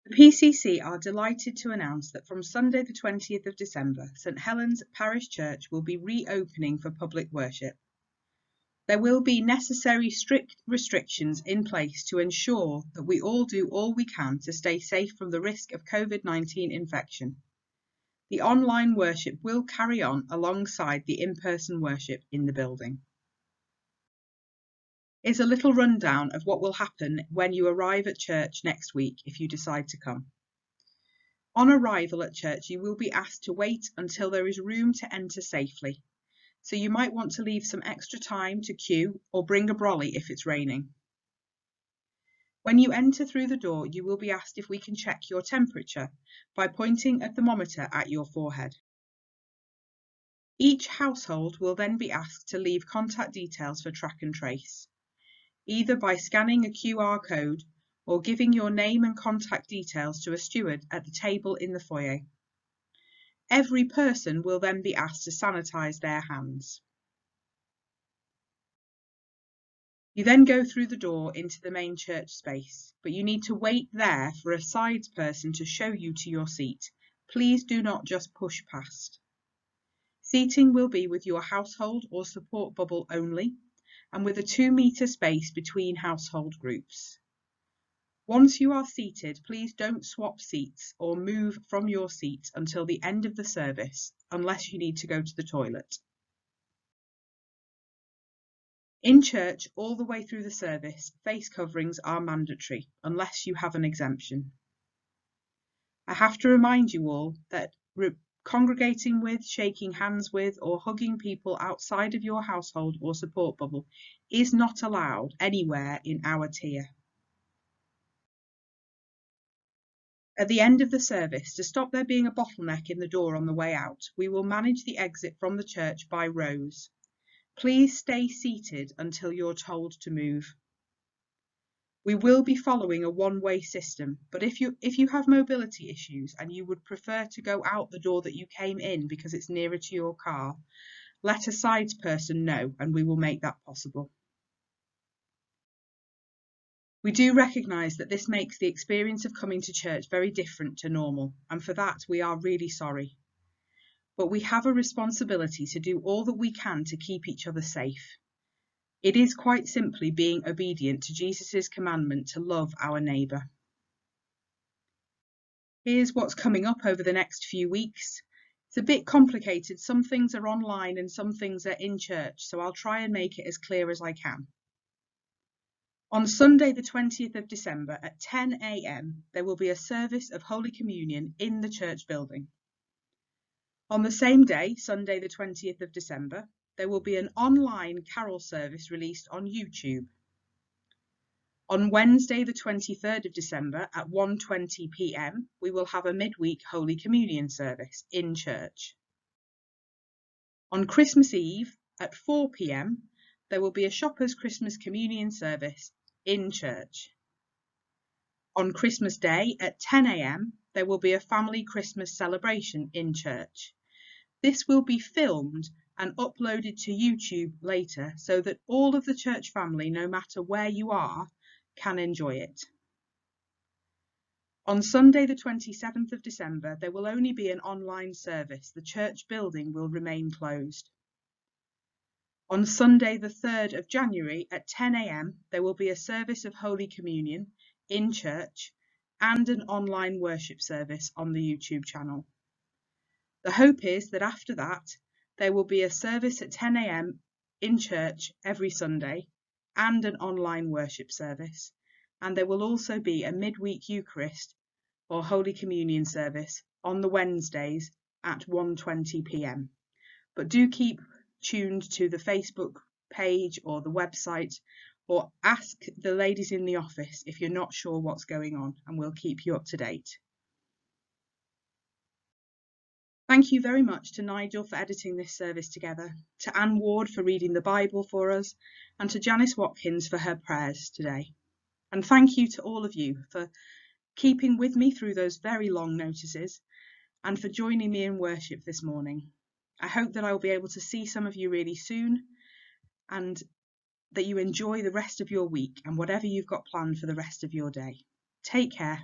The PCC are delighted to announce that from Sunday the 20th of December, St Helens Parish Church will be reopening for public worship. There will be necessary strict restrictions in place to ensure that we all do all we can to stay safe from the risk of COVID-19 infection. The online worship will carry on alongside the in-person worship in the building. Here's a little rundown of what will happen when you arrive at church next week if you decide to come. On arrival at church, you will be asked to wait until there is room to enter safely. So you might want to leave some extra time to queue or bring a brolly if it's raining. When you enter through the door, you will be asked if we can check your temperature by pointing a thermometer at your forehead. Each household will then be asked to leave contact details for track and trace, either by scanning a QR code or giving your name and contact details to a steward at the table in the foyer. Every person will then be asked to sanitize their hands. You then go through the door into the main church space, but you need to wait there for a sides person to show you to your seat. Please do not just push past. Seating will be with your household or support bubble only, and with a 2-metre space between household groups. Once you are seated, please don't swap seats or move from your seat until the end of the service, unless you need to go to the toilet. In church, all the way through the service, face coverings are mandatory, unless you have an exemption. I have to remind you all that congregating with, shaking hands with, or hugging people outside of your household or support bubble is not allowed anywhere in our tier. At the end of the service, to stop there being a bottleneck in the door on the way out, we will manage the exit from the church by rows. Please stay seated until you're told to move. We will be following a one-way system, but if you have mobility issues and you would prefer to go out the door that you came in because it's nearer to your car, let a sides person know and we will make that possible. We do recognise that this makes the experience of coming to church very different to normal, and for that we are really sorry. But we have a responsibility to do all that we can to keep each other safe. It is quite simply being obedient to Jesus' commandment to love our neighbour. Here's what's coming up over the next few weeks. It's a bit complicated. Some things are online and some things are in church, so I'll try and make it as clear as I can. On Sunday the 20th of December at 10 a.m. there will be a service of Holy Communion in the church building. On the same day, Sunday the 20th of December, there will be an online carol service released on YouTube. On Wednesday the 23rd of December at 1:20 p.m. we will have a midweek Holy Communion service in church. On Christmas Eve at 4 p.m. there will be a Shoppers Christmas Communion service in church. On Christmas Day at 10 a.m. there will be a family Christmas celebration in church. This will be filmed and uploaded to YouTube later so that all of the church family, no matter where you are, can enjoy it. On Sunday the 27th of December there will only be an online service. The church building will remain closed. On Sunday the 3rd of January at 10 a.m. there will be a service of Holy Communion in church and an online worship service on the YouTube channel. The hope is that after that there will be a service at 10 a.m. in church every Sunday and an online worship service, and there will also be a midweek Eucharist or Holy Communion service on the Wednesdays at 1:20 p.m. But do keep tuned to the Facebook page or the website, or ask the ladies in the office if you're not sure what's going on, and we'll keep you up to date. Thank you very much to Nigel for editing this service together, to Anne Ward for reading the Bible for us, and to Janice Watkins for her prayers today. And thank you to all of you for keeping with me through those very long notices and for joining me in worship this morning. I hope that I will be able to see some of you really soon, and that you enjoy the rest of your week and whatever you've got planned for the rest of your day. Take care.